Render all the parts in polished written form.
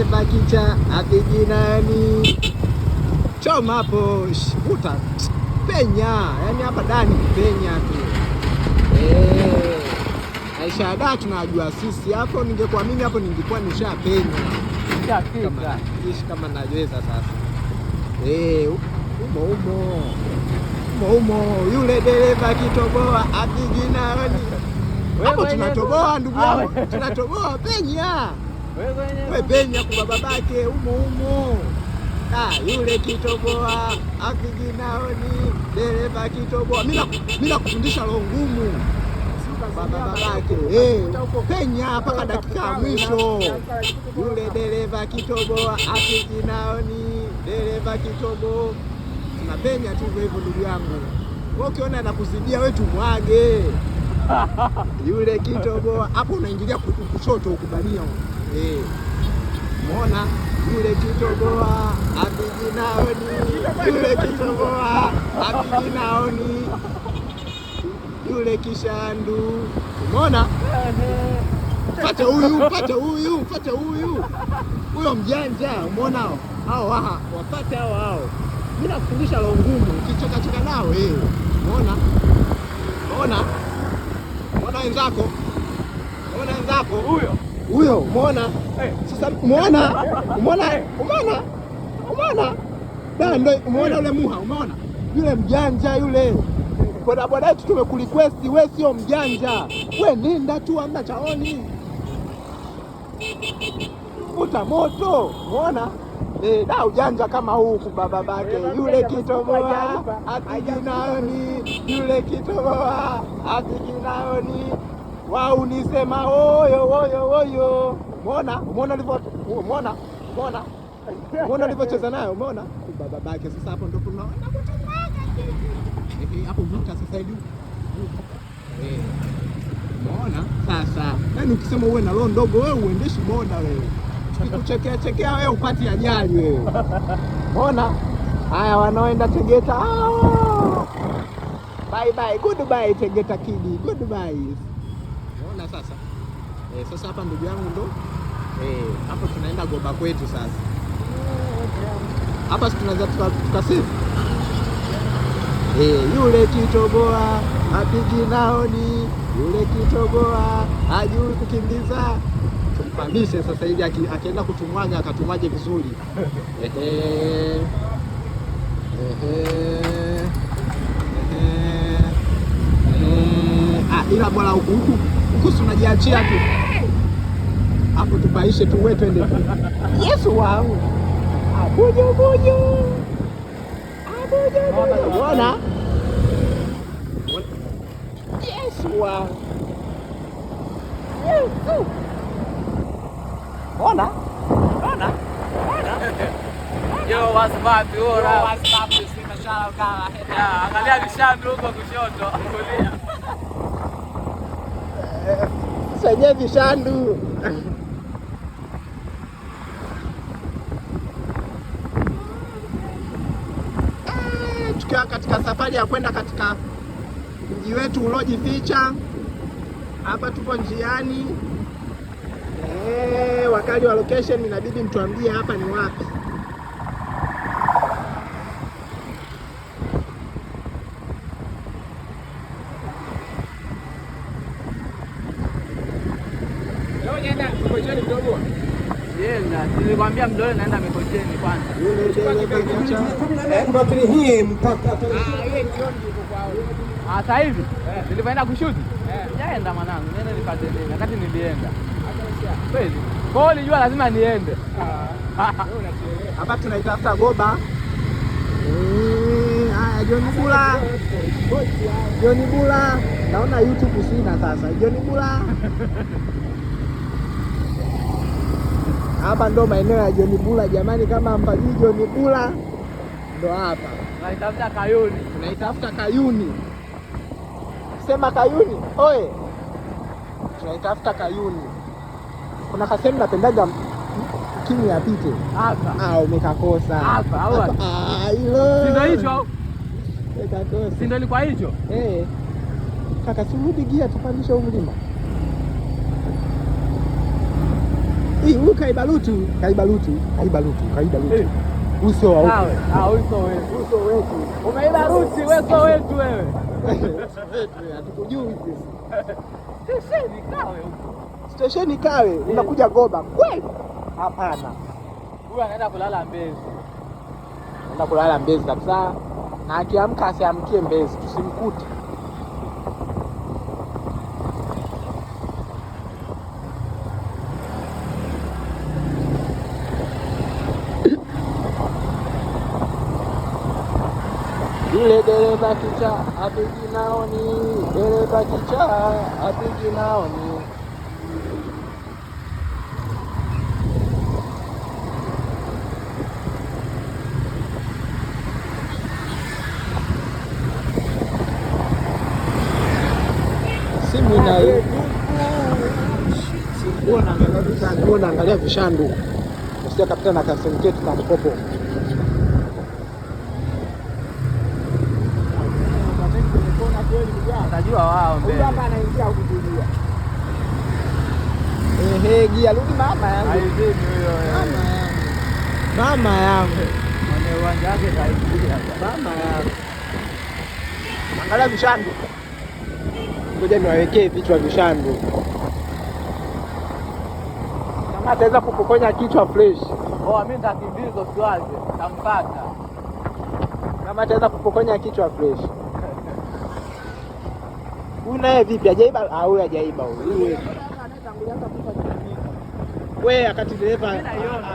dereva kicha apijinani choma hapo vuta penya, yani hapa dani penya tu. Aisha da tunajua sisi hapo, ningekuwa mimi hapo ningekuwa nishapenya kama najweza sasa. Umo yule dereva kitoboa apijinani hapo, tunatoboa ndugu yangu, tunatoboa penya. Wewe penya kwa babake umo. Yule kitoboa akijinaoni dereva kitoboa. Mimi nakufundisha roho ngumu babake. Penya mpaka dakika ya mwisho. Yule dereva kitoboa akijinaoni dereva kitoboa. Tunapenya tu hivyo ndugu yangu. Wewe ukiona anakuzidia wewe tumwage. Yule kitoboa hapo unaingilia kushoto ukubania. Muona yule kitoboa apijinaoni, yule kitoboa apijinaoni, yule kishandu. Umeona? Pata huyu huyo mjanja. Umeona hao wapate hao. Mimi nakufundisha roho ngumu, ukicheka nao umeona? Umeona wenzako huyo umeona? Sasa umeona ndio umeona yule muha, umeona yule mjanja yule. Bodaboda yetu tumekurequest, wewe sio mjanja, wewe nenda tu amna chaoni uta moto, umeona? Da ujanja kama huu babake. Yule kitoboa apijinaoni, yule kitoboa apijinaoni. Wao unisema oyo. Umeona alivyocheza nayo, umeona babake. Sasa hapo ndo tunaona hapo vuta sasa hivi. Umeona sasa, yaani ukisema uwe na roho ndogo wewe uendeshi boda wewe. Ukikuchekea wewe upati ajali wewe. Umeona? Haya wanaoenda Tegeta. Bye, goodbye Tegeta kidi, goodbye. Umeona sasa? Sasa hapa ndugu yangu ndo hapo tunaenda Goba kwetu sasa. Hapa tunaweza tukasifu. Yule kitoboa apijinaoni, yule kitoboa hajui kukimbiza. Tumpandishe sasa hivi akienda kutumwaga akatumwaje vizuri. Ila bora huku tunajiachia tu. Hapo tupaishe tu wewe twende tu. Yesu wangu. Abujo. Bwana. Yesu wangu. Yesu. Bwana. Yo, wasipapi ora. Sina shala kala. Angalia kishandu huko kushoto. Kulia. Sasa vishandu. Tukiwa katika safari ya kwenda katika mji wetu ulojificha. Hapa tupo njiani. Wakali wa location inabidi mtuambie hapa ni wapi. Leo nenda Mikocheni kidogo. Nilikwambia mdole naenda Mikocheni kwanza. Kuna hii mpaka ile jioni yuko kwao. Sasa hivi nilipoenda kushuti. Sijaenda mwanangu, nenda nipate nini? Wakati nilienda. Kweli. Kwa hiyo nilijua lazima niende. Hapa tunaitafuta Goba. Haya John Bula. Naona YouTube sina sasa. John Bula. Hapa ndo maeneo ya John Bula jamani, kama mpajui John Bula ndo hapa. Tunaitafuta Kayuni. Sema Kayuni. Oe. Tunaitafuta Kayuni. Kuna kasemi napendaga kimi apite. Hapa. Umekakosa. Hapa. Hilo. Si ndio hicho? Umekakosa. Si ndio ilikuwa hicho? Kaka surudi gia tupandishe huu mlima. huyu kaibalutu. Uso wa uso wetu. Umeiba ruti, uso wetu wewe. Hatukujui sisi. Stesheni Kawe unakuja Goba kweli? Hapana. Huyu anaenda kulala Mbezi. Anaenda kulala Mbezi kabisa. Na akiamka asiamkie Mbezi, tusimkute. Ile dereva kicha apigi naoni, dereva kicha apigi naoni. Simu ina naangalia vishandu. Usia kapita na kasenketi na mkopo. Atajua wao mbele. Hapa anaingia kutulia. Gia rudi mama yangu. Haizini huyo. Mama yangu. Mwenye uwanja wake kaingia. Mama yangu. Angalia vishandu. Ngoja niwawekee vichwa vishandu. Kama ataweza kupokonya kichwa fresh. Mimi nitakimbiza usiwaze, nitampata. Kama ataweza kupokonya kichwa fresh. Huyu naye vipi? Hajaiba? Huyu hajaiba huyu. Wewe akati dereva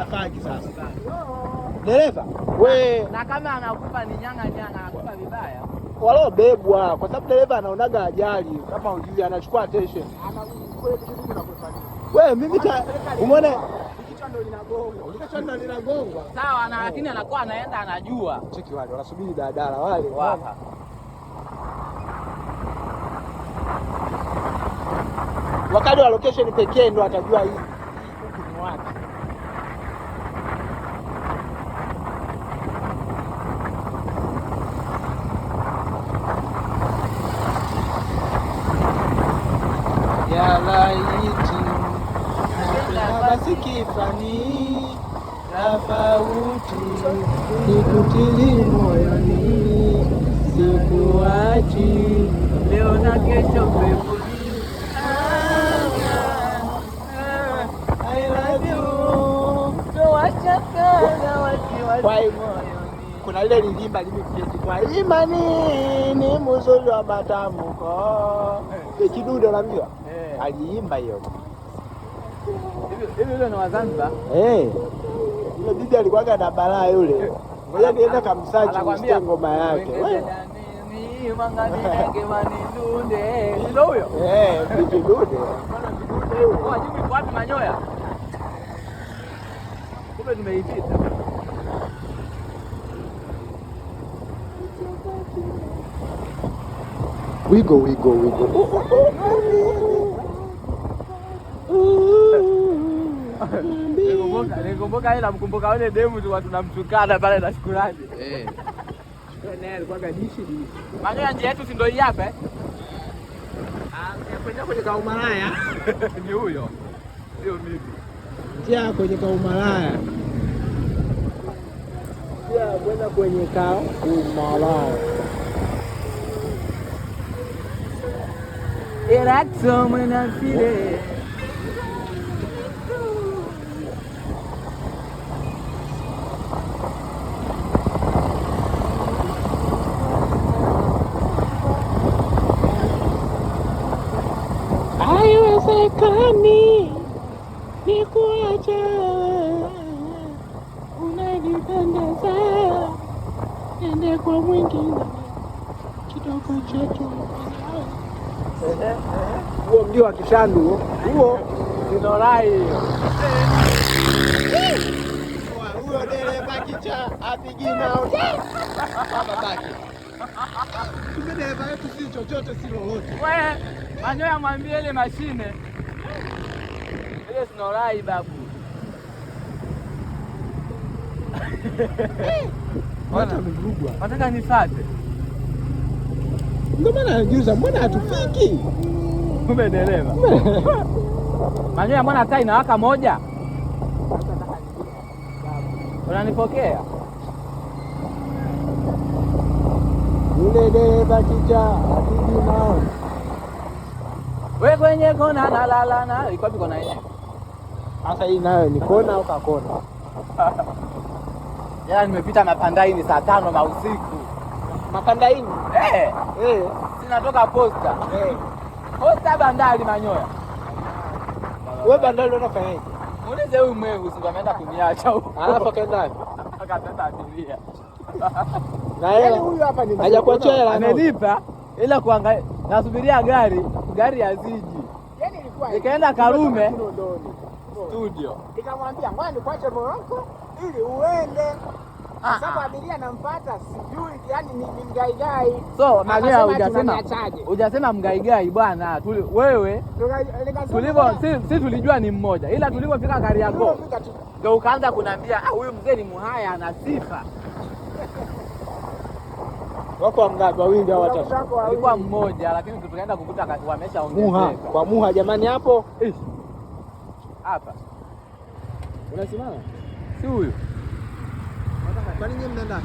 afaki sasa. Dereva? Wewe na kama anakupa ni nyanga anakupa vibaya. Walobebwa kwa sababu dereva anaonaga ajali kama hujui anachukua attention. Wewe mimi umeona kichwa ndo linagongwa. Kichwa ndo linagongwa. Sawa na lakini anakuwa anaenda anajua. Cheki wale wanasubiri daladala wale. Wapa. Wakati wa location pekee ndo atajua hii huku ni wapi. Ya laiti basi kifani tofauti nikutili moyoni sikuachi leo na kesho pepo. Kuna ile lilimba limeketi kwa imani ni mzuri wa matamko. Kidude unamjua? Aliimba hiyo. Hivi ndio wa Zanzibar? Yule bibi alikuwa na balaa yule. Ngoja niende kamsaji msikie ngoma yake. Ni mangani yake manidunde. Ndio huyo? Kidude. Wajibu kwa wapi manyoya? Kumbe nimeipita. Wigo. Nikumbuka ila mkumbuka wale demu tu tunamtukana pale na Shukrani. Naye alikuwa gadishi. Manyoya nje yetu si ndio hii hapa kwenda kwenye kaumalaya. Ni huyo. Sio mimi. Njia kwenye kaumalaya. Kwenda kwenye kaumalaya. Erakso mwenafile. Haiwezekani nikuache, unanipendeza, ende kwa mwingine kidogo chetu. Huo mji wa Kishandu huo Zinorai. Huyo dereva kicha apigi nao. Babake. Kumbe dereva yetu si chochote si lolote. Wewe manyoya mwambie ile mashine. Ile Zinorai babu. Watu wamevurugwa. Nataka nifuate. Ndio maana anajiuza, mbona hatufiki? Kumbe dereva. Manyoya mbona taa inawaka moja? Unanipokea? Yule dereva kicha akiji nao. Wewe kwenye kona nalala na iko wapi kona yenyewe? Sasa hii nayo ni kona au kakona? Jana nimepita Mapandaini saa 5 na usiku. Mapandaini? Sinatoka posta. Posta bandari Manyoya. Wewe bandari unafanyaje? Muulize huyu mwewe si ameenda kuniacha huko. Alafu akaenda. Akapenda abiria. Na yeye huyu hapa ni hajakuachia hela. Amenipa ila kuangalia nasubiria gari haziji. Yaani ilikuwa nikaenda Karume studio. Nikamwambia ngoja nikuache Morocco ili uende. Sababu abiria nampata sijui yani ni mgaigai. So Manyoya hujasema mgaigai bwana. Wewe sisi tulijua ni mmoja. Ila tulipofika Kariakoo ndio ukaanza kuniambia huyu mzee ni muhaya ana sifa. Wako wangapi? Wawili au watatu? Alikuwa mmoja lakini tukaenda kukuta wameshaongezeka. Kwa muha jamani hapo. Hapa. Unasimama? Si huyu. Kwa nini mnaenda?